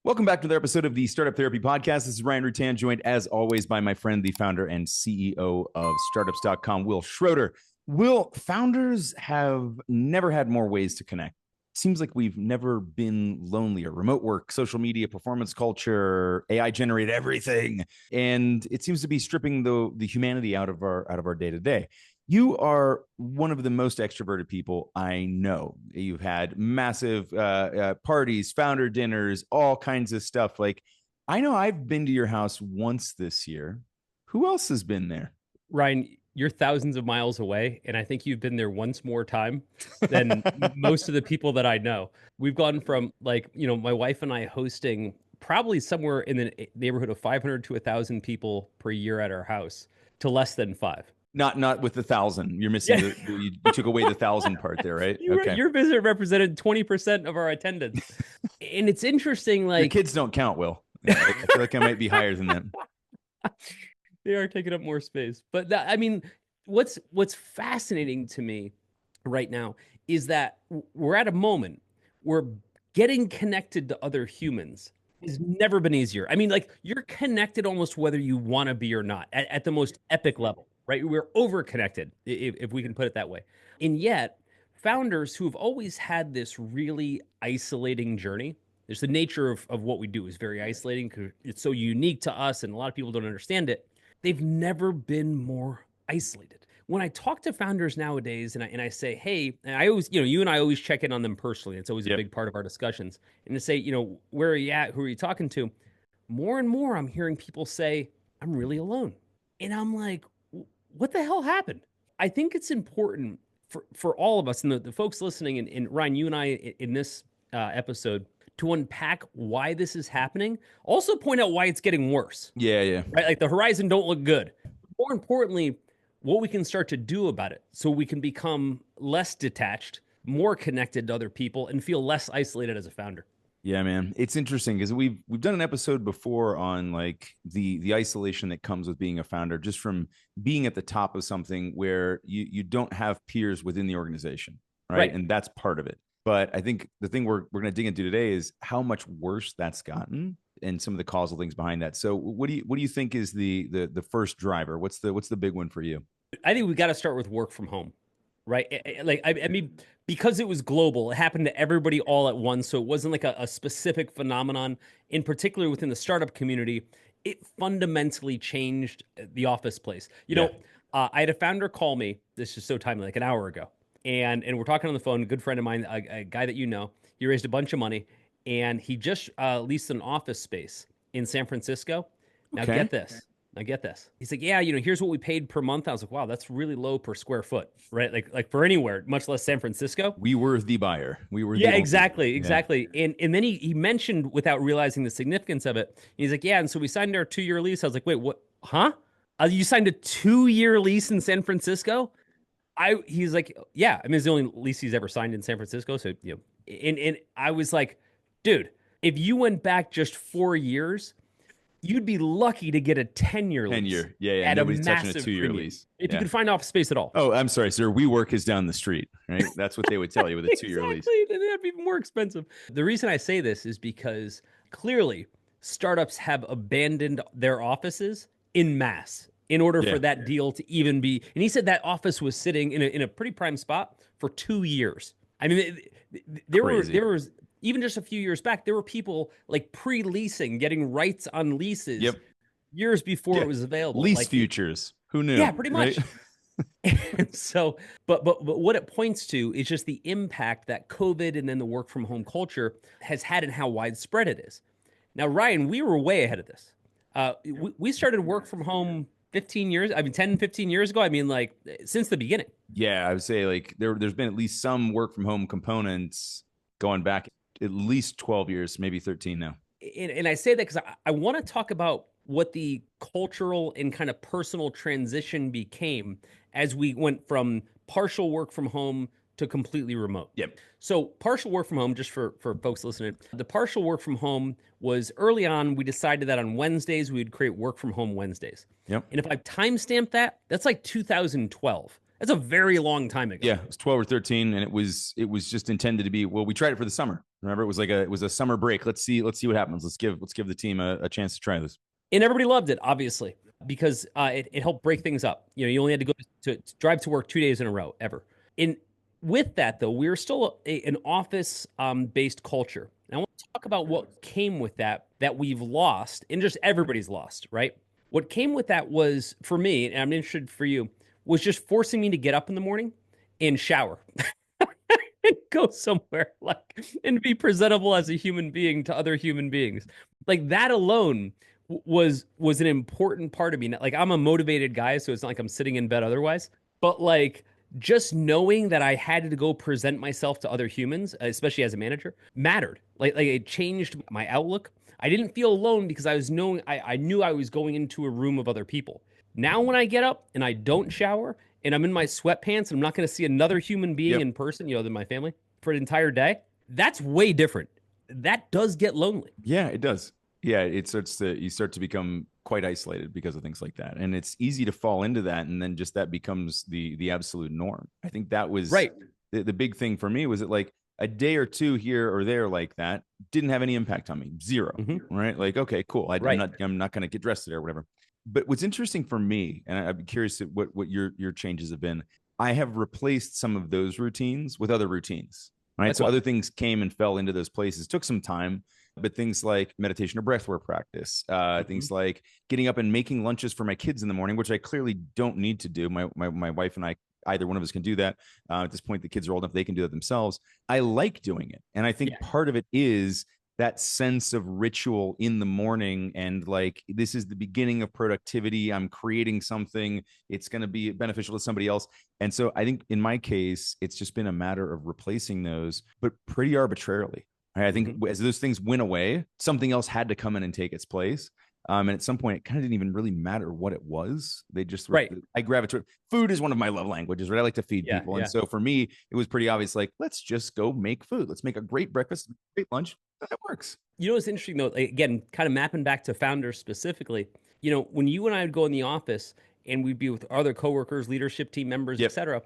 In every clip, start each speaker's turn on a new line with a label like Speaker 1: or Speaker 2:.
Speaker 1: Welcome back to another episode of the Startup Therapy Podcast. This is Ryan Rutan, joined as always by my friend, the founder and CEO of startups.com, Wil Schroter. Wil, founders have never had more ways to connect. Seems like we've never been lonelier. Remote work, social media, performance culture, AI generate everything. And it seems to be stripping the humanity out of our day-to-day. You are one of the most extroverted people I know. You've had massive parties, founder dinners, all kinds of stuff. Like, I know I've been to your house once this year. Who else has been there?
Speaker 2: Ryan, you're thousands of miles away, and I think you've been there once more time than most of the people that I know. We've gone from my wife and I hosting probably somewhere in the neighborhood of 500 to 1,000 people per year at our house to less than 5.
Speaker 1: Not with the 1,000. You're missing you took away the 1,000 part there, right?
Speaker 2: Okay. Your visit represented 20% of our attendance. And it's interesting,
Speaker 1: your kids don't count, Wil. I feel like I might be higher than them.
Speaker 2: They are taking up more space. But what's fascinating to me right now is that we're at a moment where getting connected to other humans has never been easier. You're connected almost whether you want to be or not at the most epic level, right? We're over-connected, if we can put it that way. And yet, founders who have always had this really isolating journey, there's the nature of what we do is very isolating because it's so unique to us and a lot of people don't understand it. They've never been more isolated. When I talk to founders nowadays and I say, hey, and I always, you and I always check in on them personally. It's always a big part of our discussions. And to say, where are you at? Who are you talking to? More and more, I'm hearing people say, I'm really alone. And I'm like, what the hell happened? I think it's important for all of us and the folks listening, and Ryan, you and I in this episode, to unpack why this is happening. Also point out why it's getting worse.
Speaker 1: Yeah.
Speaker 2: Right? Like the horizon don't look good. More importantly, what we can start to do about it so we can become less detached, more connected to other people, and feel less isolated as a founder.
Speaker 1: Yeah, man. It's interesting because we've done an episode before on like the isolation that comes with being a founder, just from being at the top of something where you don't have peers within the organization, right? And that's part of it. But I think the thing we're going to dig into today is how much worse that's gotten and some of the causal things behind that. So what do you think is the first driver? What's the big one for you?
Speaker 2: I think we got to start with work from home, right? Because it was global, it happened to everybody all at once. So it wasn't like a specific phenomenon. In particular, within the startup community, it fundamentally changed the office place. I had a founder call me. This is so timely, like an hour ago. And we're talking on the phone, a good friend of mine, a guy that he raised a bunch of money, and he just leased an office space in San Francisco. Now get this. He's like, yeah, here's what we paid per month. I was like, wow, that's really low per square foot, right? Like for anywhere, much less San Francisco.
Speaker 1: We were the buyer.
Speaker 2: Exactly. And then he mentioned, without realizing the significance of it, he's like, yeah, and so we signed our 2-year lease. I was like, wait, what? Huh? You signed a 2-year lease in San Francisco? He's like, yeah, it's the only lease he's ever signed in San Francisco. So, and I was like, dude, if you went back just 4 years, you'd be lucky to get a 10-year lease.
Speaker 1: 10-year. Yeah. Nobody's touching a 2-year lease.
Speaker 2: If you could find office space at all.
Speaker 1: Oh, I'm sorry, sir. WeWork is down the street, right? That's what they would tell you with a 2-year lease.
Speaker 2: Exactly. And that'd be more expensive. The reason I say this is because clearly startups have abandoned their offices en masse in order for that deal to even be. And he said that office was sitting in a pretty prime spot for 2 years. There was even just a few years back, there were people like pre-leasing, getting rights on leases years before it was available.
Speaker 1: Lease futures. Who knew?
Speaker 2: Yeah, pretty much. Right? And so, but what it points to is just the impact that COVID and then the work from home culture has had and how widespread it is. Now, Ryan, we were way ahead of this. We started work from home 10, 15 years ago. Since the beginning. Yeah,
Speaker 1: I would say like there's been at least some work from home components going back at least 12 years, maybe 13 now.
Speaker 2: And I say that because I want to talk about what the cultural and kind of personal transition became as we went from partial work from home to completely remote.
Speaker 1: Yep.
Speaker 2: So partial work from home, just for folks listening, the partial work from home was early on, we decided that on Wednesdays, we would create work from home Wednesdays.
Speaker 1: Yep.
Speaker 2: And if I timestamp that, that's like 2012. That's a very long time ago.
Speaker 1: Yeah, it was 12 or 13, and it was just intended to be, well, we tried it for the summer. Remember, it was a summer break. Let's see what happens. Let's give the team a chance to try this.
Speaker 2: And everybody loved it, obviously, because it helped break things up. You only had to go to drive to work 2 days in a row ever. And with that, though, we're still an office based culture. And I want to talk about what came with that we've lost, and just everybody's lost, right? What came with that was, for me, and I'm interested for you, was just forcing me to get up in the morning and shower and go somewhere, and be presentable as a human being to other human beings. Like, that alone was an important part of me. Like, I'm a motivated guy, so it's not like I'm sitting in bed otherwise. But like, just knowing that I had to go present myself to other humans, especially as a manager, mattered. Like it changed my outlook. I didn't feel alone because I knew I was going into a room of other people. Now when I get up and I don't shower and I'm in my sweatpants and I'm not going to see another human being in person, than my family for an entire day, that's way different. That does get lonely.
Speaker 1: Yeah, it does. Yeah, you start to become quite isolated because of things like that. And it's easy to fall into that. And then just that becomes the absolute norm. I think that was
Speaker 2: right.
Speaker 1: The big thing for me was that, like, a day or two here or there like that didn't have any impact on me. Zero.
Speaker 2: Mm-hmm.
Speaker 1: Right. Like, okay, cool. I'm not going to get dressed today or whatever. But what's interesting for me, and I'd be curious what your changes have been, I have replaced some of those routines with other routines. Right. So other things came and fell into those places. Took some time, but things like meditation or breathwork practice, things like getting up and making lunches for my kids in the morning, which I clearly don't need to do. My wife and I, either one of us can do that. At this point, the kids are old enough, they can do that themselves. I like doing it. And I think part of it is that sense of ritual in the morning. And like, this is the beginning of productivity. I'm creating something. It's going to be beneficial to somebody else. And so I think in my case, it's just been a matter of replacing those, but pretty arbitrarily. I think as those things went away, something else had to come in and take its place. And at some point, it kind of didn't even really matter what it was. They just, I gravitate. Food is one of my love languages, right? I like to feed people. And so for me, it was pretty obvious, like, let's just go make food. Let's make a great breakfast, great lunch. That works.
Speaker 2: What's interesting, though, again, kind of mapping back to founders specifically, when you and I would go in the office and we'd be with other coworkers, leadership team members, et cetera,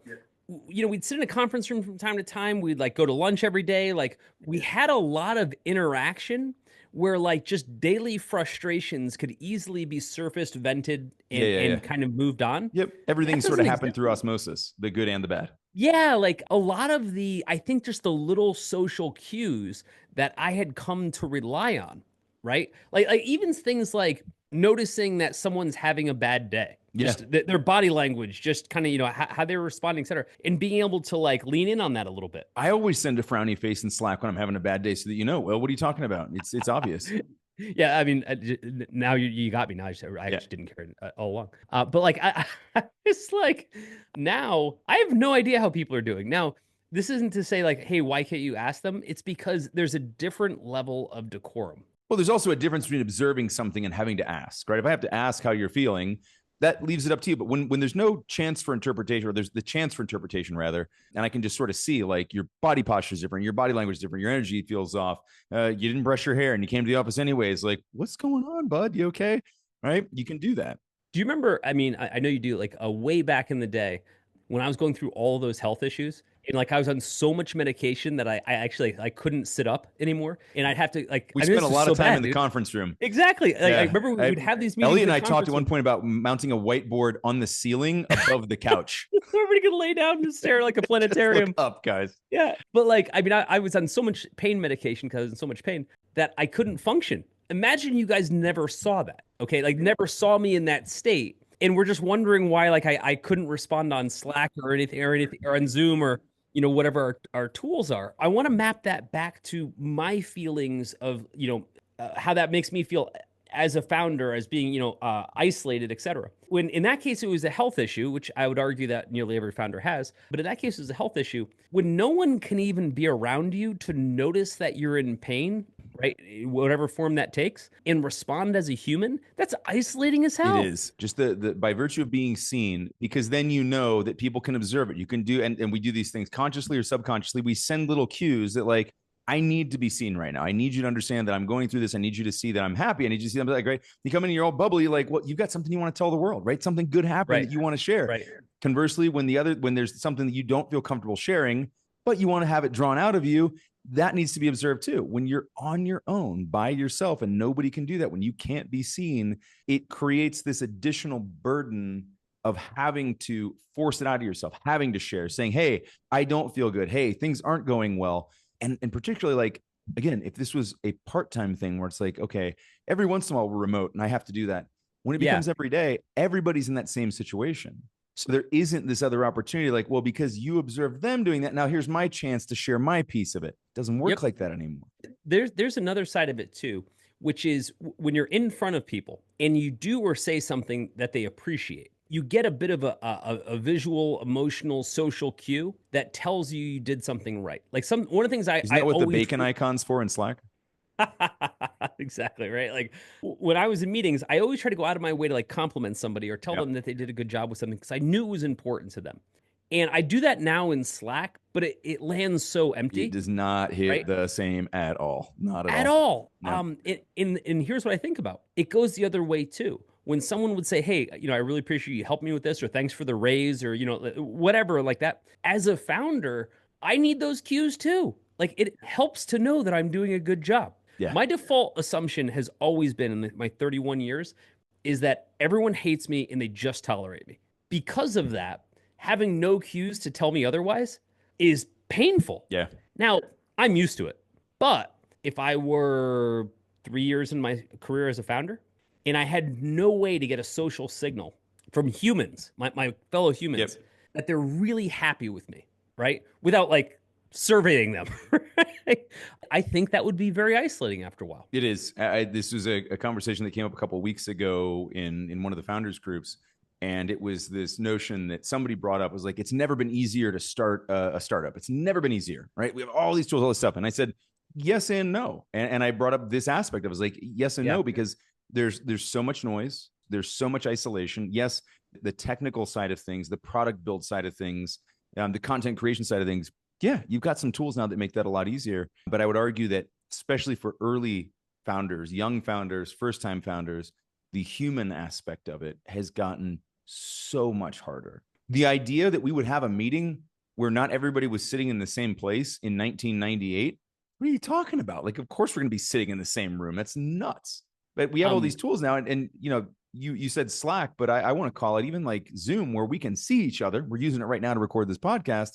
Speaker 2: we'd sit in a conference room from time to time. We'd like go to lunch every day. Like, we had a lot of interaction where like just daily frustrations could easily be surfaced, vented, and kind of moved on.
Speaker 1: Yep. Everything sort of happened through osmosis, the good and the bad.
Speaker 2: Yeah. Like a lot of I think just the little social cues that I had come to rely on, right? Like even things like noticing that someone's having a bad day. Just their body language, just kind of, how they're responding, et cetera, and being able to like lean in on that a little bit.
Speaker 1: I always send a frowny face in Slack when I'm having a bad day so that, well, what are you talking about? It's obvious.
Speaker 2: Yeah. I mean, now you got me. Now I just didn't care all along. But like, it's like now I have no idea how people are doing. Now, this isn't to say like, hey, why can't you ask them? It's because there's a different level of decorum.
Speaker 1: Well, there's also a difference between observing something and having to ask, right? If I have to ask how you're feeling, that leaves it up to you. But when there's no chance for interpretation, or there's the chance for interpretation rather, and I can just sort of see like your body posture is different, your body language is different, your energy feels off, you didn't brush your hair and you came to the office anyways, like, what's going on, bud? You okay? Right? You can do that.
Speaker 2: Do you remember, I mean, I know you do, like way back in the day when I was going through all those health issues, and like I was on so much medication that I actually couldn't sit up anymore, and I'd have to
Speaker 1: we spent a lot of time in the conference room.
Speaker 2: Exactly. Like, I remember we would have these meetings.
Speaker 1: Ellie and I talked at one point about mounting a whiteboard on the ceiling above the couch.
Speaker 2: Everybody could lay down and stare like a planetarium.
Speaker 1: Look up, guys.
Speaker 2: Yeah, but like I mean, I was on so much pain medication because I was in so much pain that I couldn't function. Imagine you guys never saw that. Okay, like never saw me in that state, and we're just wondering why like I couldn't respond on Slack or anything or on Zoom or whatever our tools are. I want to map that back to my feelings of, how that makes me feel as a founder, as being, isolated, et cetera. When in that case, it was a health issue, which I would argue that nearly every founder has. But in that case, it was a health issue. When no one can even be around you to notice that you're in pain, right? Whatever form that takes, and respond as a human, that's isolating as hell.
Speaker 1: It is. Just the by virtue of being seen, because then you know that people can observe it. You can do, and we do these things consciously or subconsciously. We send little cues that like, I need to be seen right now. I need you to understand that I'm going through this. I need you to see that I'm happy. I need you to see that I'm like, great. You come in and you're all bubbly, like, well, you've got something you want to tell the world, right? Something good happened that you want to share.
Speaker 2: Right.
Speaker 1: Conversely, when there's something that you don't feel comfortable sharing, but you want to have it drawn out of you, that needs to be observed too. When you're on your own by yourself and nobody can do that, when you can't be seen, it creates this additional burden of having to force it out of yourself, having to share, saying, hey, I don't feel good. Hey, things aren't going well. And particularly, like, again, if this was a part-time thing where it's like, okay, every once in a while we're remote and I have to do that. When it becomes every day, everybody's in that same situation. So there isn't this other opportunity like, well, because you observed them doing that, now here's my chance to share my piece of it. It doesn't work like that anymore.
Speaker 2: There's another side of it too, which is when you're in front of people and you do or say something that they appreciate, you get a bit of a visual, emotional, social cue that tells you did something right. Like one of the things
Speaker 1: Isn't that what the bacon icon's for in Slack?
Speaker 2: Exactly, right? Like when I was in meetings, I always try to go out of my way to like compliment somebody or tell them that they did a good job with something because I knew it was important to them. And I do that now in Slack, but it lands so empty.
Speaker 1: It does not hit the same at all. Not
Speaker 2: at all.
Speaker 1: No.
Speaker 2: And here's what I think about. It goes the other way too. When someone would say, hey, I really appreciate you helping me with this, or thanks for the raise, or, whatever like that. As a founder, I need those cues too. Like it helps to know that I'm doing a good job.
Speaker 1: Yeah.
Speaker 2: My default assumption has always been in my 31 years is that everyone hates me and they just tolerate me. Because of that, having no cues to tell me otherwise is painful.
Speaker 1: Yeah.
Speaker 2: Now, I'm used to it. But if I were 3 years in my career as a founder and I had no way to get a social signal from humans, my fellow humans, that they're really happy with me, right? Without like surveying them, right? I think that would be very isolating after a while.
Speaker 1: It is. This was a conversation that came up a couple of weeks ago in one of the founders groups. And it was this notion that somebody brought up was like, it's never been easier to start a startup. It's never been easier, right? We have all these tools, all this stuff. And I said, yes and no. And I brought up this aspect. I was like, yes and no, because there's so much noise. There's so much isolation. Yes, the technical side of things, the product build side of things, the content creation side of things. Yeah, you've got some tools now that make that a lot easier. But I would argue that especially for early founders, young founders, first-time founders, the human aspect of it has gotten so much harder. The idea that we would have a meeting where not everybody was sitting in the same place in 1998, what are you talking about? Like, of course we're going to be sitting in the same room. That's nuts. But we have all these tools now. And you said Slack, but I want to call it even like Zoom, where we can see each other. We're using it right now to record this podcast,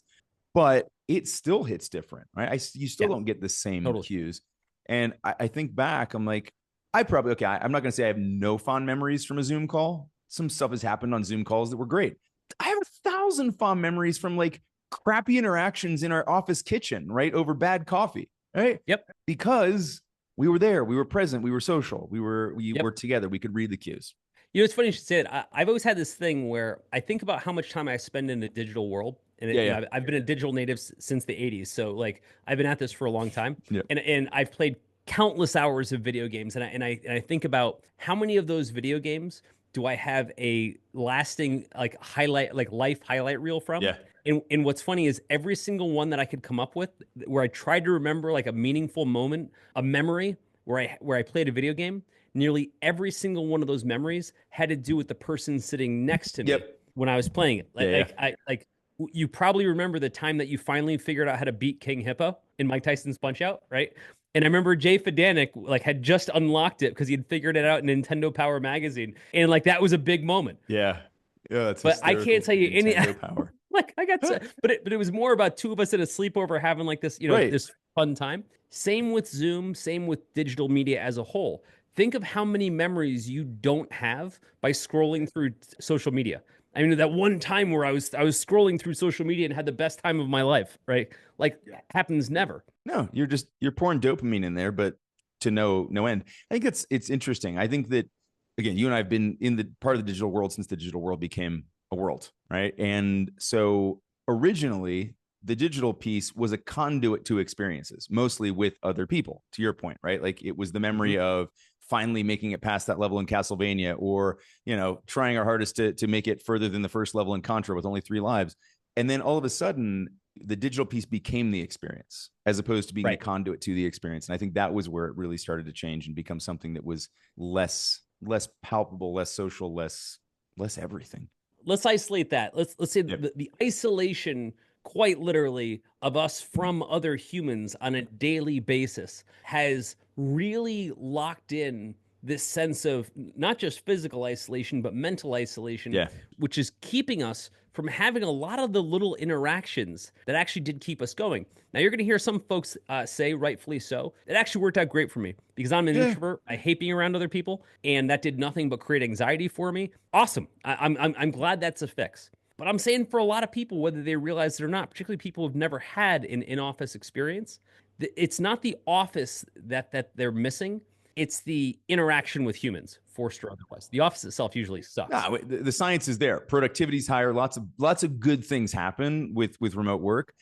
Speaker 1: but it still hits different, right? You still don't get the same cues. And I think back, I'm like, I'm not going to say I have no fond memories from a Zoom call. Some stuff has happened on Zoom calls that were great. I have 1,000 fond memories from like crappy interactions in our office kitchen, right? Over bad coffee, right?
Speaker 2: Yep.
Speaker 1: Because we were there, we were present, we were social, we were together, we could read the cues.
Speaker 2: It's funny you should say it. I've always had this thing where I think about how much time I spend in the digital world. And I've been a digital native since the 80s. So like I've been at this for a long time.
Speaker 1: Yep.
Speaker 2: And I've played countless hours of video games. And I think about how many of those video games do I have a lasting life highlight reel from?
Speaker 1: Yeah.
Speaker 2: And what's funny is every single one that I could come up with where I tried to remember like a meaningful moment, a memory where I played a video game, nearly every single one of those memories had to do with the person sitting next to me when I was playing it. You probably remember the time that you finally figured out how to beat King Hippo in Mike Tyson's Punch-Out, right? And I remember Jay Fedanik had just unlocked it because he had figured it out in Nintendo Power magazine, and that was a big moment.
Speaker 1: Yeah, that's.
Speaker 2: But I can't tell you any
Speaker 1: Power.
Speaker 2: I got, but it was more about two of us at a sleepover having this, this fun time. Same with Zoom. Same with digital media as a whole. Think of how many memories you don't have by scrolling through social media. I mean, that one time where I was scrolling through social media and had the best time of my life, right? Happens never.
Speaker 1: No, you're pouring dopamine in there, but to no end. I think it's interesting. I think that, again, you and I have been in the part of the digital world since the digital world became a world, right? And so originally the digital piece was a conduit to experiences, mostly with other people, to your point, right? Like it was the memory of finally making it past that level in Castlevania, or, trying our hardest to make it further than the first level in Contra with only 3 lives. And then all of a sudden the digital piece became the experience as opposed to being a conduit to the experience. And I think that was where it really started to change and become something that was less palpable, less social, less everything.
Speaker 2: Let's isolate that. Let's say the isolation quite literally, of us from other humans on a daily basis has really locked in this sense of not just physical isolation, but mental isolation,
Speaker 1: Yeah.
Speaker 2: which is keeping us from having a lot of the little interactions that actually did keep us going. Now, you're going to hear some folks say, rightfully so, it actually worked out great for me because I'm an introvert. I hate being around other people, and that did nothing but create anxiety for me. Awesome. I'm glad that's a fix. But I'm saying for a lot of people, whether they realize it or not, particularly people who've never had an in-office experience, it's not the office that they're missing. It's the interaction with humans, forced or otherwise. The office itself usually sucks.
Speaker 1: No, the science is there. Productivity's higher. Lots of good things happen with remote work.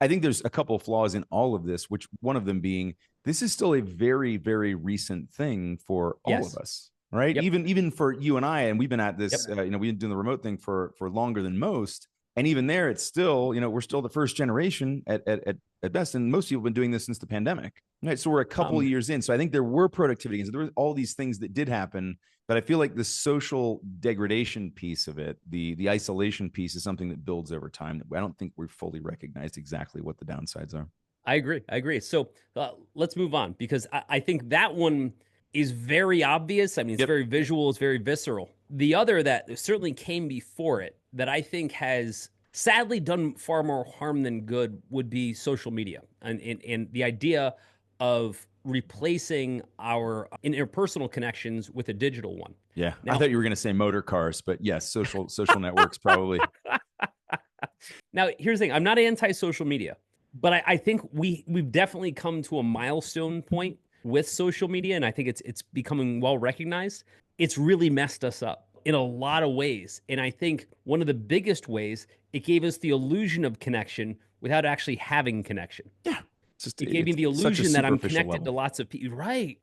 Speaker 1: I think there's a couple of flaws in all of this, which one of them being this is still a very, very recent thing for all of us, right?
Speaker 2: Yep.
Speaker 1: Even for you and I, and we've been at this, we've been doing the remote thing for longer than most. And even there, it's still, we're still the first generation at best. And most people have been doing this since the pandemic, right? So we're a couple of years in. So I think there were productivity gains. There were all these things that did happen, but I feel like the social degradation piece of it, the isolation piece, is something that builds over time. I don't think we've fully recognized exactly what the downsides are.
Speaker 2: I agree. So let's move on, because I think that one is very obvious. I mean, it's very visual, it's very visceral. The other that certainly came before it that I think has sadly done far more harm than good would be social media, and the idea of replacing our interpersonal connections with a digital one.
Speaker 1: Yeah. Now, I thought you were going to say motor cars, but yes, social networks probably.
Speaker 2: Now, here's the thing. I'm not anti-social media, but I think we've definitely come to a milestone point with social media, and I think it's becoming well recognized. It's really messed us up in a lot of ways. And I think one of the biggest ways, it gave us the illusion of connection without actually having connection.
Speaker 1: Yeah.
Speaker 2: It gave me the illusion that I'm connected to lots of people. Right.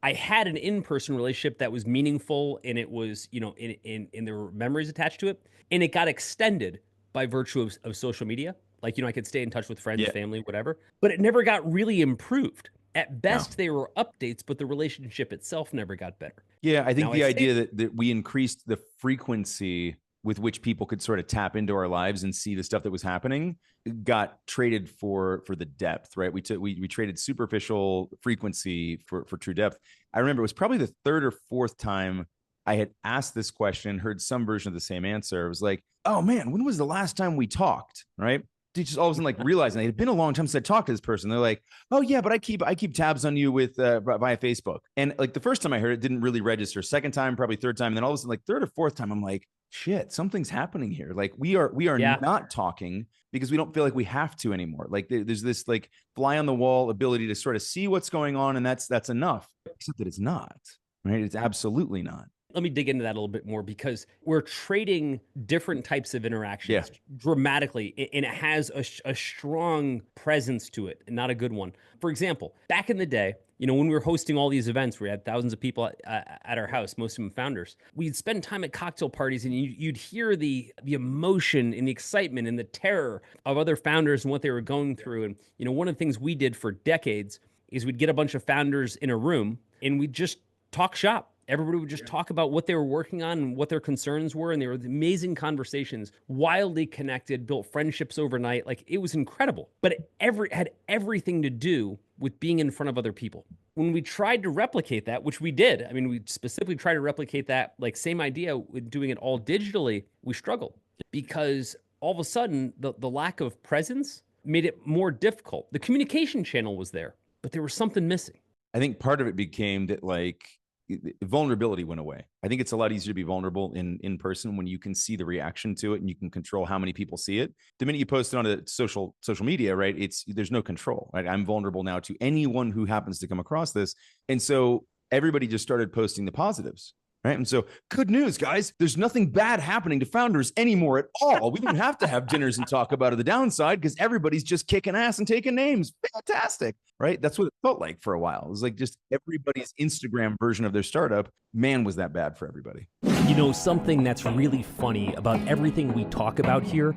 Speaker 2: I had an in-person relationship that was meaningful, and it was, and there were memories attached to it. And it got extended by virtue of social media. Like, I could stay in touch with friends, family, whatever. But it never got really improved. At best, they were updates, but the relationship itself never got better.
Speaker 1: Yeah, I think the idea that we increased the frequency with which people could sort of tap into our lives and see the stuff that was happening got traded for the depth, right? We traded superficial frequency for true depth. I remember it was probably the third or fourth time I had asked this question, heard some version of the same answer. It was like, oh man, when was the last time we talked, right? Just all of a sudden realizing it had been a long time since I talked to this person. They're like, oh yeah, but I keep tabs on you with via Facebook. And the first time I heard it didn't really register. Second time, probably third time. And then all of a sudden, third or fourth time, I'm like, shit, something's happening here. We are not talking because we don't feel like we have to anymore. There's this fly on the wall ability to sort of see what's going on. And that's enough, except that it's not, right? It's absolutely not.
Speaker 2: Let me dig into that a little bit more, because we're trading different types of interactions dramatically, and it has a strong presence to it, and not a good one. For example, back in the day, when we were hosting all these events, we had thousands of people at our house, most of them founders. We'd spend time at cocktail parties, and you'd hear the emotion and the excitement and the terror of other founders and what they were going through. And, one of the things we did for decades is we'd get a bunch of founders in a room, and we'd just talk shop. Everybody would just talk about what they were working on and what their concerns were. And they were amazing conversations, wildly connected, built friendships overnight. It was incredible. But it had everything to do with being in front of other people. When we tried to replicate that, which we did, we specifically tried to replicate that, same idea with doing it all digitally, we struggled because all of a sudden the lack of presence made it more difficult. The communication channel was there, but there was something missing.
Speaker 1: I think part of it became that vulnerability went away. I think it's a lot easier to be vulnerable in person when you can see the reaction to it and you can control how many people see it. The minute you post it on social media, right? There's no control, right? I'm vulnerable now to anyone who happens to come across this. And so everybody just started posting the positives, right? And so good news, guys, there's nothing bad happening to founders anymore at all. We don't have to have dinners and talk about the downside because everybody's just kicking ass and taking names. Fantastic, right? That's what it felt like for a while. It was just everybody's Instagram version of their startup. Man, was that bad for everybody.
Speaker 2: Something that's really funny about everything we talk about here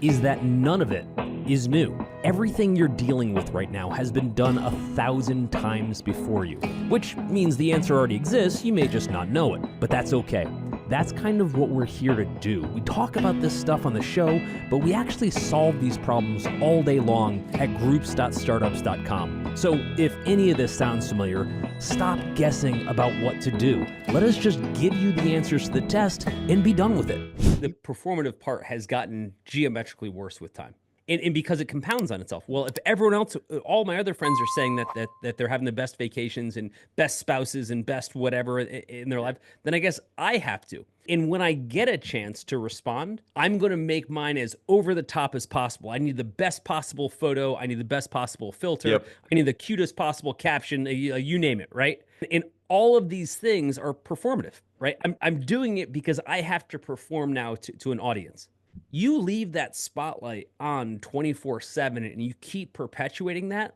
Speaker 2: is that none of it is new. Everything you're dealing with right now has been done 1,000 times before you, which means the answer already exists. You may just not know it, but that's okay. That's kind of what we're here to do. We talk about this stuff on the show, but we actually solve these problems all day long at groups.startups.com. So if any of this sounds familiar, stop guessing about what to do. Let us just give you the answers to the test and be done with it. The performative part has gotten geometrically worse with time. And because it compounds on itself. Well, if everyone else, all my other friends are saying that they're having the best vacations and best spouses and best whatever in their life, then I guess I have to. And when I get a chance to respond, I'm going to make mine as over the top as possible. I need the best possible photo. I need the best possible filter.
Speaker 1: Yep.
Speaker 2: I need the cutest possible caption. You name it, right? And all of these things are performative, right? I'm doing it because I have to perform now to an audience. You leave that spotlight on 24/7 and you keep perpetuating that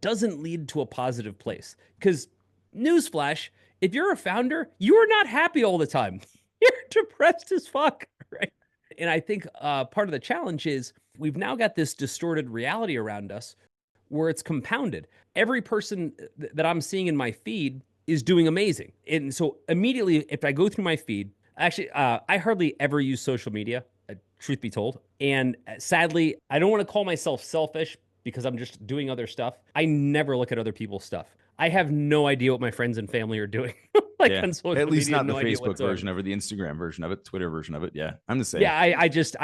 Speaker 2: doesn't lead to a positive place. Because newsflash, if you're a founder, you are not happy all the time. You're depressed as fuck, right? And I think part of the challenge is we've now got this distorted reality around us where it's compounded. Every person that I'm seeing in my feed is doing amazing. And so immediately, if I go through my feed, actually, I hardly ever use social media. Truth be told. And sadly, I don't want to call myself selfish because I'm just doing other stuff. I never look at other people's stuff. I have no idea what my friends and family are doing. On social
Speaker 1: at least
Speaker 2: media,
Speaker 1: not the Facebook version of it, the Instagram version of it, Twitter version of it. Yeah, I'm the same.
Speaker 2: Yeah, I just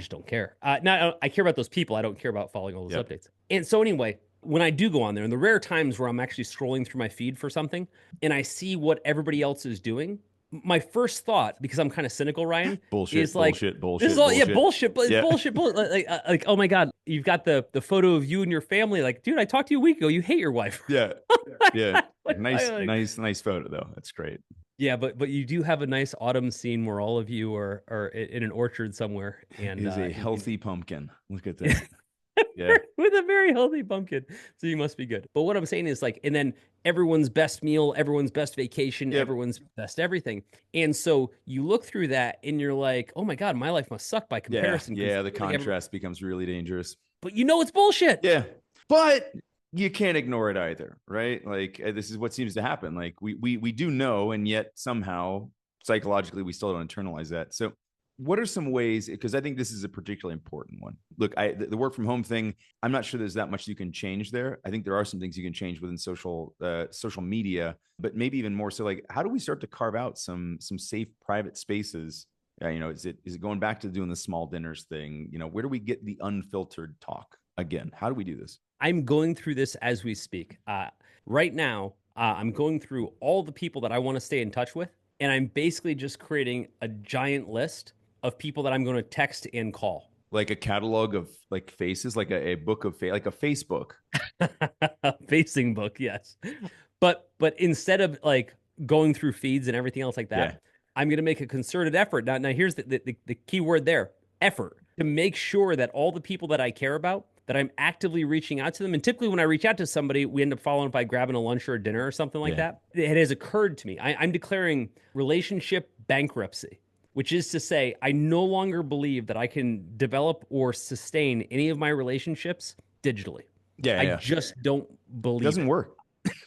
Speaker 2: don't care. I care about those people. I don't care about following all those updates. And so anyway, when I do go on there, and the rare times where I'm actually scrolling through my feed for something, and I see what everybody else is doing, my first thought, because I'm kind of cynical, Ryan, is like,
Speaker 1: bullshit.
Speaker 2: This is all, bullshit, but bullshit. Like, oh my God, you've got the photo of you and your family. Like, dude, I talked to you a week ago. You hate your wife.
Speaker 1: Yeah. Nice photo though. That's great.
Speaker 2: Yeah, but you do have a nice autumn scene where all of you are in an orchard somewhere. And
Speaker 1: it is a healthy pumpkin. Look at that. Yeah.
Speaker 2: With a very healthy pumpkin. So you must be good. But what I'm saying is like, and then everyone's best meal, everyone's best vacation, everyone's best everything. And so you look through that and you're like, oh my God, my life must suck by comparison.
Speaker 1: Yeah, the contrast becomes really dangerous.
Speaker 2: But it's bullshit.
Speaker 1: Yeah. But you can't ignore it either, right? Like this is what seems to happen. Like we do know, and yet somehow psychologically we still don't internalize that. So what are some ways, because I think this is a particularly important one. Look, the work from home thing, I'm not sure there's that much you can change there. I think there are some things you can change within social media, but maybe even more so, like, how do we start to carve out some safe private spaces? Is it going back to doing the small dinners thing? Where do we get the unfiltered talk again? How do we do this?
Speaker 2: I'm going through this as we speak. Right now, I'm going through all the people that I want to stay in touch with, and I'm basically just creating a giant list of people that I'm going to text and call.
Speaker 1: Like a catalog of like faces, like a book of like a Facebook.
Speaker 2: Facing book, yes. But instead of like going through feeds and everything else like that, I'm going to make a concerted effort. Now here's the key word there, effort, to make sure that all the people that I care about, that I'm actively reaching out to them. And typically when I reach out to somebody, we end up following up by grabbing a lunch or a dinner or something like that. It has occurred to me. I'm declaring relationship bankruptcy, which is to say, I no longer believe that I can develop or sustain any of my relationships digitally. I just don't believe it.
Speaker 1: Doesn't work.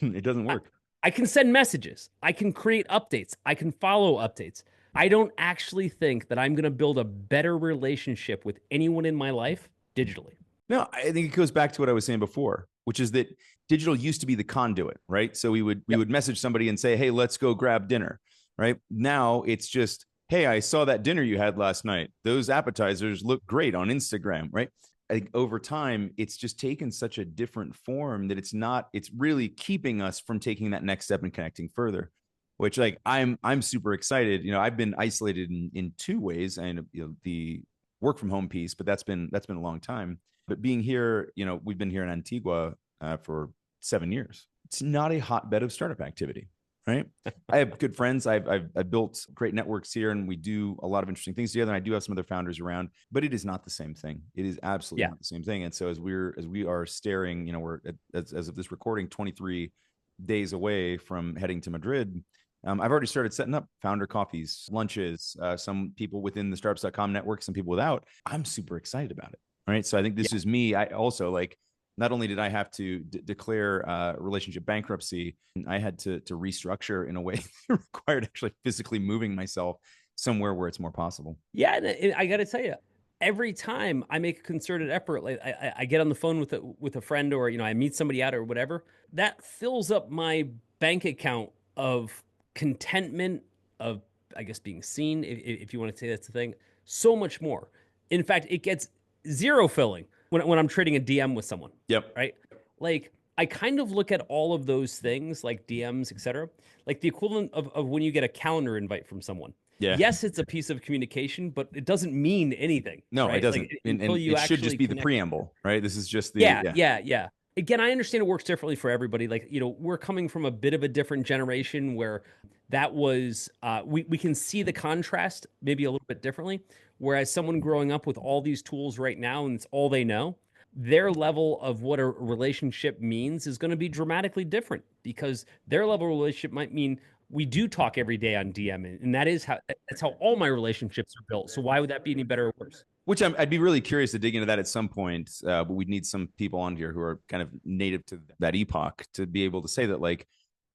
Speaker 1: It doesn't work.
Speaker 2: I can send messages. I can create updates. I can follow updates. I don't actually think that I'm going to build a better relationship with anyone in my life digitally.
Speaker 1: No, I think it goes back to what I was saying before, which is that digital used to be the conduit, right? So we would message somebody and say, hey, let's go grab dinner, right? Now it's just, hey, I saw that dinner you had last night. Those appetizers look great on Instagram, right? I think over time, it's just taken such a different form that it's really keeping us from taking that next step and connecting further, which like, I'm super excited. I've been isolated in two ways, and the work from home piece, but that's been a long time. But being here, we've been here in Antigua for 7 years. It's not a hotbed of startup activity. Right. I have good friends. I've built great networks here, and we do a lot of interesting things together. And I do have some other founders around, but it is not the same thing. It is absolutely not the same thing. And so as we are staring, we're as of this recording, 23 days away from heading to Madrid. I've already started setting up founder coffees, lunches, some people within the startups.com network, some people without. I'm super excited about it. Right. So I think this is me. I also like, Not only did I have to declare relationship bankruptcy, I had to restructure in a way that required actually physically moving myself somewhere where it's more possible.
Speaker 2: Yeah, and I got to tell you, every time I make a concerted effort, like I get on the phone with a friend, or I meet somebody out or whatever, that fills up my bank account of contentment, of I guess being seen, if you want to say that's the thing, so much more. In fact, it gets zero filling when I'm trading a DM with someone.
Speaker 1: Yep.
Speaker 2: Right? Like I kind of look at all of those things, like DMs, etc., like the equivalent of when you get a calendar invite from someone.
Speaker 1: Yeah.
Speaker 2: Yes, it's a piece of communication, but it doesn't mean anything.
Speaker 1: No,
Speaker 2: right?
Speaker 1: it doesn't.
Speaker 2: Like,
Speaker 1: and
Speaker 2: until you
Speaker 1: it should just
Speaker 2: actually
Speaker 1: be the
Speaker 2: connect.
Speaker 1: preamble, right? This is just the
Speaker 2: Yeah. Again, I understand it works differently for everybody. Like, we're coming from a bit of a different generation where that was, we can see the contrast maybe a little bit differently. Whereas someone growing up with all these tools right now and it's all they know, their level of what a relationship means is going to be dramatically different, because their level of relationship might mean we do talk every day on DM, and that's how all my relationships are built. So why would that be any better or worse?
Speaker 1: Which I'd be really curious to dig into that at some point. But we'd need some people on here who are kind of native to that epoch to be able to say that, like,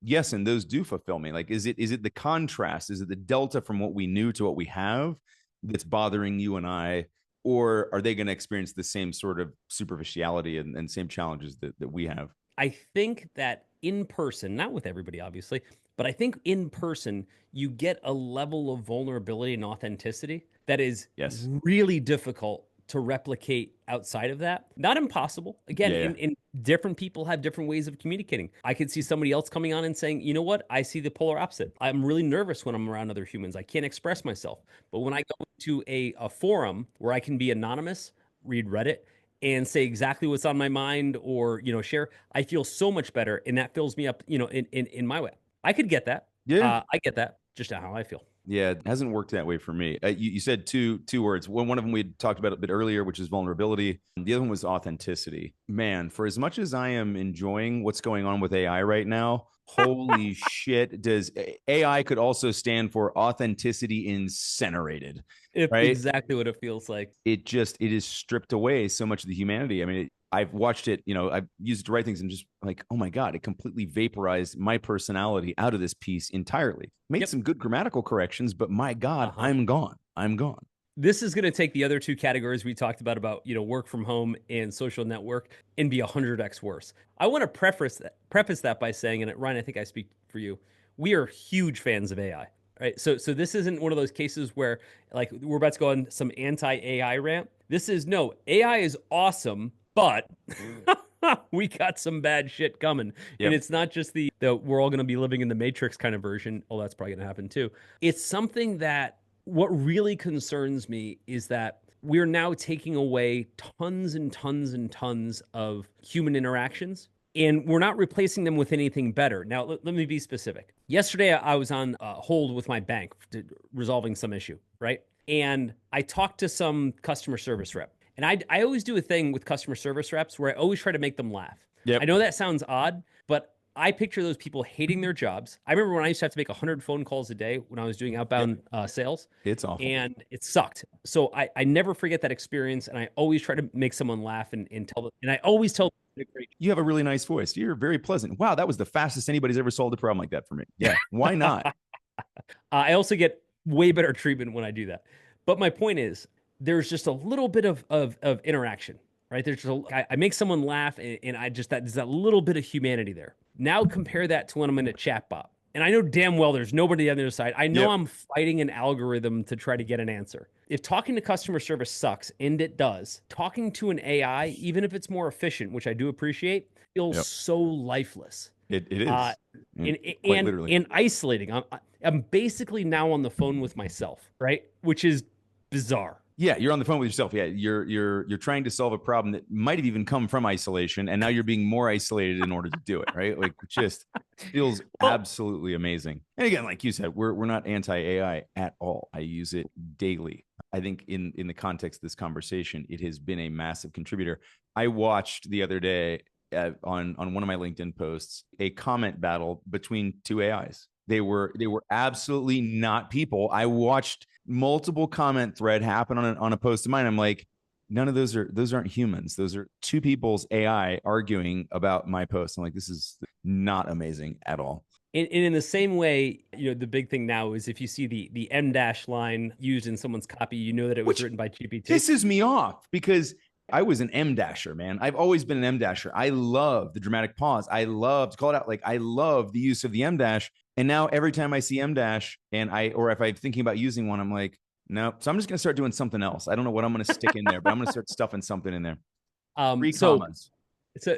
Speaker 1: yes, and those do fulfill me. Like, is it the contrast? Is it the delta from what we knew to what we have that's bothering you and I? Or are they going to experience the same sort of superficiality and same challenges that we have?
Speaker 2: I think that in person, not with everybody, obviously, but I think in person, you get a level of vulnerability and authenticity that is
Speaker 1: Yes.
Speaker 2: really difficult to replicate outside of that. Not impossible. Again,
Speaker 1: Yeah.
Speaker 2: in different people have different ways of communicating. I could see somebody else coming on and saying, you know what? I see the polar opposite. I'm really nervous when I'm around other humans. I can't express myself. But when I go to a forum where I can be anonymous, read Reddit, and say exactly what's on my mind, or share, I feel so much better, and that fills me up in my way. I could get that.
Speaker 1: Yeah.
Speaker 2: I get that, just how I feel.
Speaker 1: Yeah, it hasn't worked that way for me. You said two words. One of them we had talked about a bit earlier, which is vulnerability. The other one was authenticity. Man, for as much as I am enjoying what's going on with AI right now, holy shit, does AI could also stand for authenticity incinerated,
Speaker 2: It's
Speaker 1: right?
Speaker 2: exactly what it feels like.
Speaker 1: It is stripped away so much of the humanity. I mean, I've watched it, I've used it to write things and just like, oh my God, it completely vaporized my personality out of this piece entirely. Made some good grammatical corrections, but my God, I'm gone. I'm gone.
Speaker 2: This is going to take the other two categories we talked about work from home and social network, and be 100x worse. I want to preface that by saying, and Ryan, I think I speak for you, we are huge fans of AI. Right. So this isn't one of those cases where like we're about to go on some anti-AI rant. This is no, AI is awesome, but we got some bad shit coming.
Speaker 1: Yep.
Speaker 2: And it's not just the we're all going to be living in the Matrix kind of version. Oh, that's probably going to happen too. It's something that what really concerns me is that we're now taking away tons and tons and tons of human interactions, and we're not replacing them with anything better. Now, let me be specific. Yesterday, I was on hold with my bank resolving some issue, right? And I talked to some customer service rep. And I always do a thing with customer service reps where I always try to make them laugh.
Speaker 1: Yep.
Speaker 2: I know that sounds odd, but I picture those people hating their jobs. I remember when I used to have to make 100 phone calls a day when I was doing outbound sales.
Speaker 1: It's awful.
Speaker 2: And it sucked. So I never forget that experience. And I always try to make someone laugh and tell them. And I always tell them,
Speaker 1: you have a really nice voice. You're very pleasant. Wow, that was the fastest anybody's ever solved a problem like that for me. Yeah, why not?
Speaker 2: I also get way better treatment when I do that. But my point is, there's just a little bit of interaction, right? There's just I make someone laugh, and I just there's that little bit of humanity there. Now compare that to when I'm in a chatbot, and I know damn well there's nobody on the other side. I know I'm fighting an algorithm to try to get an answer. If talking to customer service sucks, and it does, talking to an AI, even if it's more efficient, which I do appreciate, feels so lifeless.
Speaker 1: It is.
Speaker 2: And isolating. I'm basically now on the phone with myself, right? Which is bizarre.
Speaker 1: Yeah, you're on the phone with yourself. Yeah, you're trying to solve a problem that might have even come from isolation, and now you're being more isolated in order to do it, right? Like, it just feels absolutely amazing. And again, like you said, we're not anti-AI at all. I use it daily. I think in the context of this conversation, it has been a massive contributor. I watched the other day on one of my LinkedIn posts a comment battle between two AIs. They were absolutely not people. I watched multiple comment thread happen on a post of mine. I'm like, none of those aren't humans. Those are two people's AI arguing about my post. I'm like, this is not amazing at all.
Speaker 2: And in the same way, the big thing now is if you see the M dash line used in someone's copy, you know that it was written by GPT.
Speaker 1: Pisses me off because I was an M dasher, man. I've always been an M dasher. I love the dramatic pause. I love to call it out. Like, I love the use of the M dash. And now every time I see M dash or if I'm thinking about using one, I'm like, no. So I'm just going to start doing something else. I don't know what I'm going to stick in there, but I'm going to start stuffing something in there. Three commas.
Speaker 2: So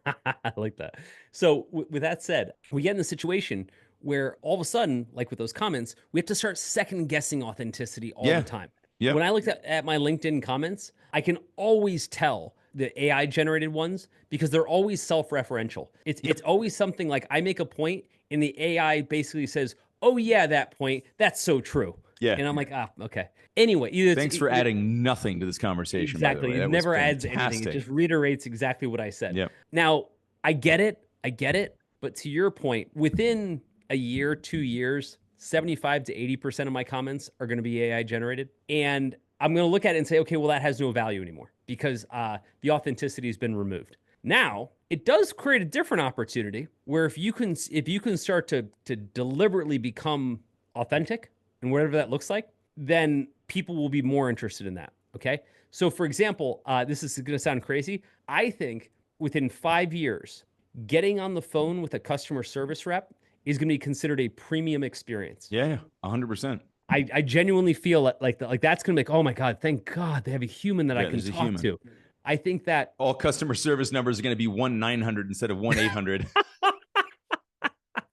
Speaker 2: I like that. So with that said, we get in the situation where all of a sudden, like with those comments, we have to start second guessing authenticity all the time.
Speaker 1: Yep.
Speaker 2: When I looked at my LinkedIn comments, I can always tell the AI generated ones because they're always self-referential. It's always something like I make a point and the AI basically says, oh yeah, that point, that's so true.
Speaker 1: Yeah.
Speaker 2: And I'm like, okay. Anyway,
Speaker 1: thanks for adding nothing to this conversation.
Speaker 2: Exactly. It never adds anything. It just reiterates exactly what I said.
Speaker 1: Yep.
Speaker 2: Now, I get it. But to your point, within a year, 2 years, 75 to 80% of my comments are going to be AI generated. And I'm going to look at it and say, okay, well, that has no value anymore because the authenticity has been removed. Now, it does create a different opportunity where if you can start to deliberately become authentic and whatever that looks like, then people will be more interested in that. Okay. So for example, this is going to sound crazy. I think within 5 years, getting on the phone with a customer service rep is going to be considered a premium experience.
Speaker 1: Yeah, 100%.
Speaker 2: I genuinely feel like that's going to make, oh my God, thank God they have a human that I can talk to. I think that
Speaker 1: all customer service numbers are going to be 1-900 instead of 1-800.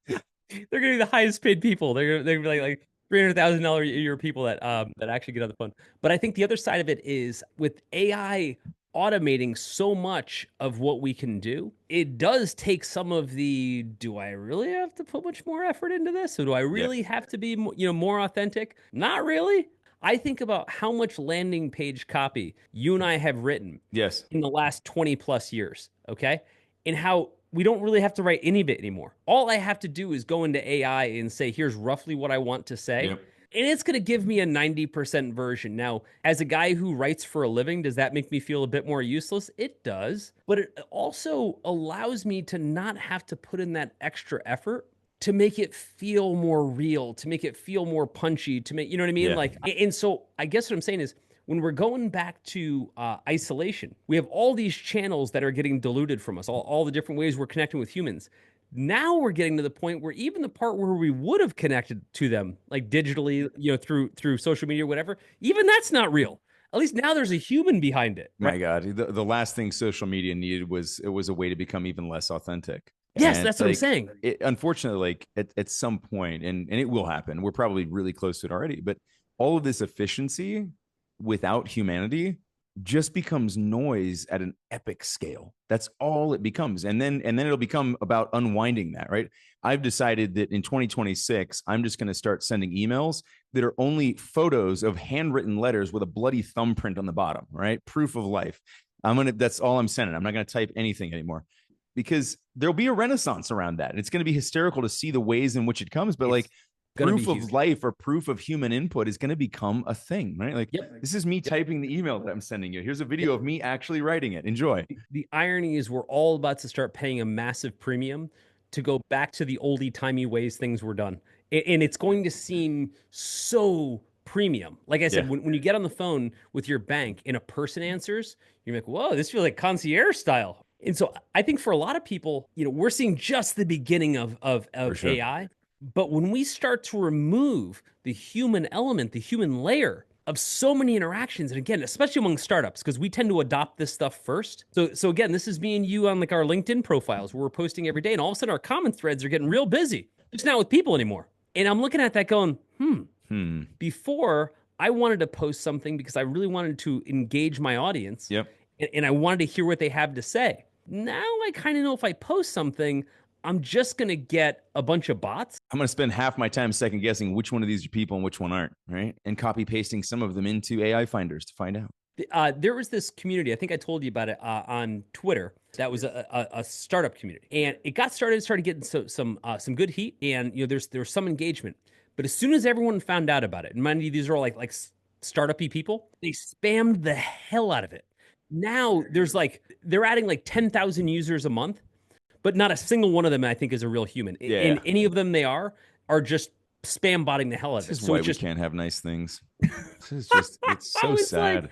Speaker 2: They're going to be the highest paid people. They're going to be like $300,000 a year people that actually get on the phone. But I think the other side of it is with AI automating so much of what we can do, it does take some of the, do I really have to put much more effort into this? Or do I really have to be more authentic? Not really. I think about how much landing page copy you and I have written in the last 20 plus years, okay? And how we don't really have to write any of it anymore. All I have to do is go into AI and say, here's roughly what I want to say. Yep. And it's going to give me a 90% version. Now, as a guy who writes for a living, does that make me feel a bit more useless? It does. But it also allows me to not have to put in that extra effort to make it feel more real, to make it feel more punchy, to make, you know what I mean? Yeah. And so I guess what I'm saying is when we're going back to isolation, we have all these channels that are getting diluted from us, all the different ways we're connecting with humans. Now we're getting to the point where even the part where we would have connected to them, like digitally, through social media or whatever, even that's not real. At least now there's a human behind it.
Speaker 1: Right? My God, the last thing social media needed was a way to become even less authentic.
Speaker 2: Yes, that's what I'm saying.
Speaker 1: Unfortunately, at some point, and it will happen, we're probably really close to it already, but all of this efficiency without humanity just becomes noise at an epic scale. That's all it becomes. And then it'll become about unwinding that, right? I've decided that in 2026, I'm just going to start sending emails that are only photos of handwritten letters with a bloody thumbprint on the bottom, right? Proof of life. That's all I'm sending. I'm not going to type anything anymore. Because there'll be a renaissance around that. And it's going to be hysterical to see the ways in which it comes. But like proof of life or proof of human input is going to become a thing, right? Like this is me typing the email that I'm sending you. Here's a video of me actually writing it. Enjoy.
Speaker 2: The irony is we're all about to start paying a massive premium to go back to the oldie timey ways things were done. And it's going to seem so premium. Like I said, when you get on the phone with your bank and a person answers, you're like, whoa, this feels like concierge style. And so I think for a lot of people, we're seeing just the beginning of sure. AI. But when we start to remove the human element, the human layer of so many interactions, and again, especially among startups, because we tend to adopt this stuff first. So again, this is me and you on like our LinkedIn profiles where we're posting every day, and all of a sudden our comment threads are getting real busy. It's not with people anymore. And I'm looking at that going, Before I wanted to post something because I really wanted to engage my audience.
Speaker 1: Yep.
Speaker 2: And I wanted to hear what they have to say. Now I kind of know if I post something, I'm just going to get a bunch of bots.
Speaker 1: I'm going to spend half my time second guessing which one of these are people and which one aren't, right? And copy pasting some of them into AI finders to find out.
Speaker 2: There was this community, I think I told you about it on Twitter. That was a startup community. And it started getting some good heat. And there was some engagement. But as soon as everyone found out about it, and mind you, these are all like startup-y people, they spammed the hell out of it. Now there's like, they're adding like 10,000 users a month, but not a single one of them I think is a real human.
Speaker 1: Yeah.
Speaker 2: And any of them they are just spam botting the hell out of
Speaker 1: This
Speaker 2: it.
Speaker 1: is
Speaker 2: So
Speaker 1: why
Speaker 2: it's
Speaker 1: we
Speaker 2: just,
Speaker 1: can't have nice things. This is just, it's so
Speaker 2: it's like,
Speaker 1: sad.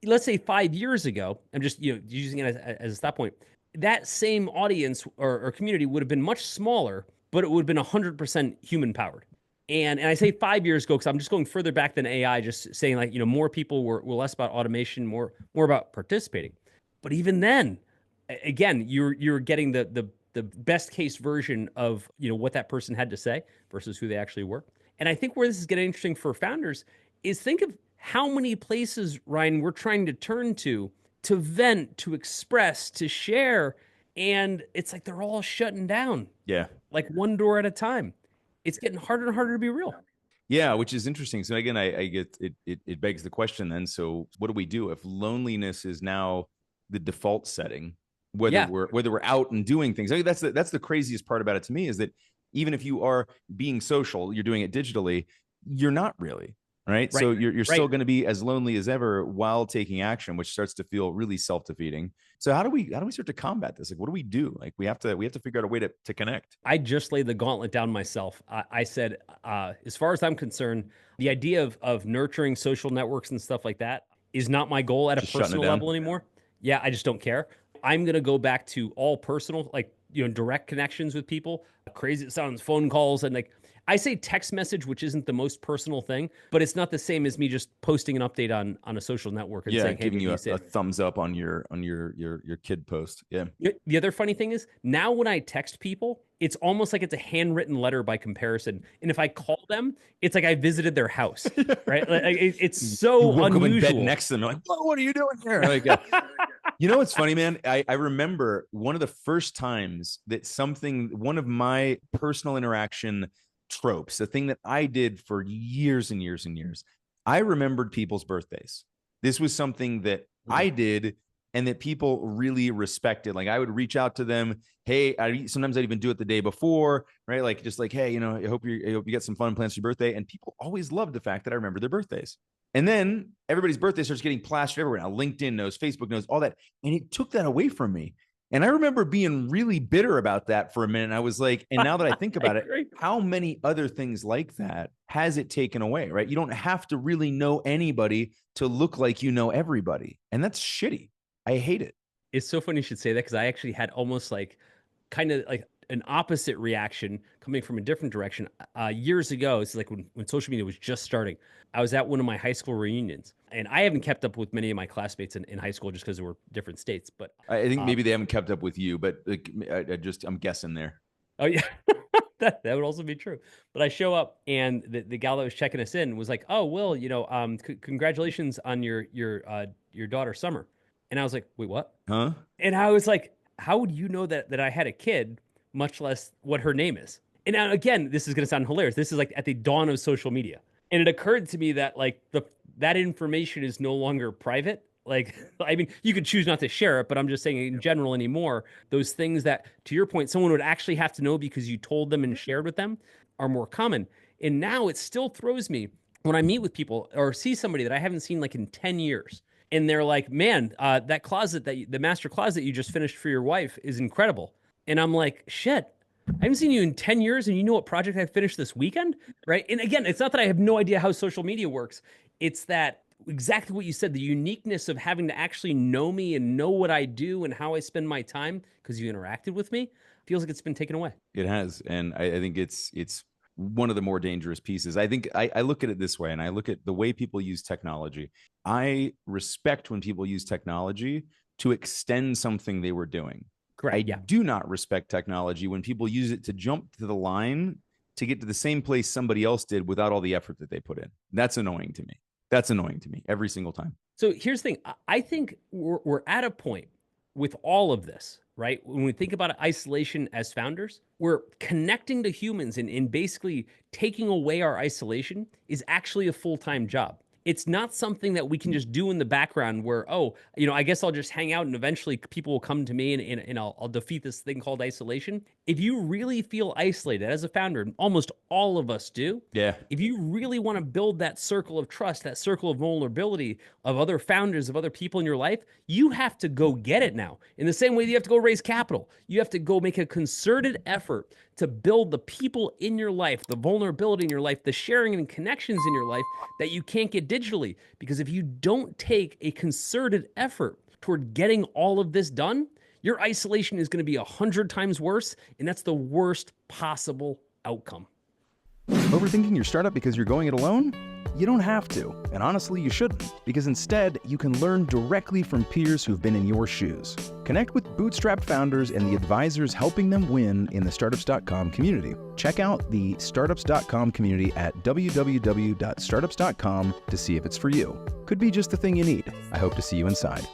Speaker 2: let's say 5 years ago, I'm just using it as a stop point. That same audience or community would have been much smaller, but it would have been 100% human powered. And I say 5 years ago because I'm just going further back than AI, just saying like more people were less about automation, more about participating. But even then, again, you're getting the best case version of what that person had to say versus who they actually were. And I think where this is getting interesting for founders is think of how many places, Ryan, we're trying to turn to vent, to express, to share. And it's like they're all shutting down,
Speaker 1: Yeah.
Speaker 2: like one door at a time. It's getting harder and harder to be real.
Speaker 1: Yeah, which is interesting. So again, I get it, it begs the question then. So what do we do if loneliness is now the default setting, whether
Speaker 2: Yeah.
Speaker 1: we're out and doing things? I mean, that's the craziest part about it to me, is that even if you are being social, you're doing it digitally, you're not really. Right.
Speaker 2: Right.
Speaker 1: So you're
Speaker 2: Right.
Speaker 1: still going to be as lonely as ever while taking action, which starts to feel really self-defeating. So how do we start to combat this? Like, what do we do? Like, we have to figure out a way to connect.
Speaker 2: I just laid the gauntlet down myself. I said, as far as I'm concerned, the idea of nurturing social networks and stuff like that is not my goal at
Speaker 1: Just
Speaker 2: a
Speaker 1: shutting it
Speaker 2: personal
Speaker 1: down.
Speaker 2: level anymore. Yeah, I just don't care. I'm going to go back to all personal, like, direct connections with people. Crazy it sounds, phone calls, and like, I say text message, which isn't the most personal thing, but it's not the same as me just posting an update on a social network and
Speaker 1: Yeah,
Speaker 2: saying, hey,
Speaker 1: giving you
Speaker 2: a
Speaker 1: thumbs up on your kid post. Yeah.
Speaker 2: The other funny thing is now when I text people, it's almost like it's a handwritten letter by comparison. And if I call them, it's like I visited their house, right? Like, it's so
Speaker 1: you woke
Speaker 2: unusual.
Speaker 1: up in bed next to them. You're like, whoa, what are you doing here? Like, what's funny, man? I remember one of the first times that one of my personal interaction tropes, the thing that I did for years and years and years, I remembered people's birthdays. This was something that I did and that people really respected. Like, I would reach out to them. Hey, sometimes I'd even do it the day before, right? Like, just like, hey, I hope you get some fun plans for your birthday. And people always loved the fact that I remember their birthdays. And then everybody's birthday starts getting plastered everywhere. Now, LinkedIn knows, Facebook knows, all that. And it took that away from me. And I remember being really bitter about that for a minute. I was like, and now that I think about it, how many other things like that has it taken away, right? You don't have to really know anybody to look like you know everybody. And that's shitty. I hate it.
Speaker 2: It's so funny you should say that because I actually had almost like kind of like an opposite reaction coming from a different direction. Years ago, it's like when social media was just starting, I was at one of my high school reunions. And I haven't kept up with many of my classmates in high school just because they were different states. But
Speaker 1: I think maybe they haven't kept up with you, but like, I'm guessing there.
Speaker 2: Oh, yeah. that would also be true. But I show up and the gal that was checking us in was like, oh, Will, congratulations on your daughter, Summer. And I was like, wait, what?
Speaker 1: Huh?
Speaker 2: And I was like, how would you know that I had a kid, much less what her name is? And now, again, this is going to sound hilarious. This is like at the dawn of social media. And it occurred to me that like that information is no longer private. Like, I mean, you could choose not to share it, but I'm just saying in general anymore, those things that, to your point, someone would actually have to know because you told them and shared with them are more common. And now it still throws me when I meet with people or see somebody that I haven't seen like in 10 years. And they're like, man, that closet the master closet you just finished for your wife is incredible. And I'm like, shit, I haven't seen you in 10 years and you know what project I finished this weekend, right? And again, it's not that I have no idea how social media works. It's that exactly what you said, the uniqueness of having to actually know me and know what I do and how I spend my time because you interacted with me feels like it's been taken away.
Speaker 1: It has. And I think it's one of the more dangerous pieces. I think I look at it this way, and I look at the way people use technology. I respect when people use technology to extend something they were doing.
Speaker 2: Correct.
Speaker 1: I do not respect technology when people use it to jump to the line to get to the same place somebody else did without all the effort that they put in. That's annoying to me. That's annoying to me every single time.
Speaker 2: So here's the thing. I think we're at a point with all of this, right? When we think about isolation as founders, we're connecting to humans and basically taking away our isolation is actually a full-time job. It's not something that we can just do in the background where, oh, I guess I'll just hang out and eventually people will come to me and I'll defeat this thing called isolation. If you really feel isolated as a founder, and almost all of us do.
Speaker 1: Yeah.
Speaker 2: If you really want to build that circle of trust, that circle of vulnerability of other founders, of other people in your life, you have to go get it now. In the same way that you have to go raise capital, you have to go make a concerted effort to build the people in your life, the vulnerability in your life, the sharing and connections in your life that you can't get digitally. Because if you don't take a concerted effort toward getting all of this done, your isolation is going to be 100 times worse, and that's the worst possible outcome.
Speaker 1: Overthinking your startup because you're going it alone? You don't have to, and honestly, you shouldn't, because instead, you can learn directly from peers who've been in your shoes. Connect with bootstrapped founders and the advisors helping them win in the Startups.com community. Check out the Startups.com community at www.startups.com to see if it's for you. Could be just the thing you need. I hope to see you inside.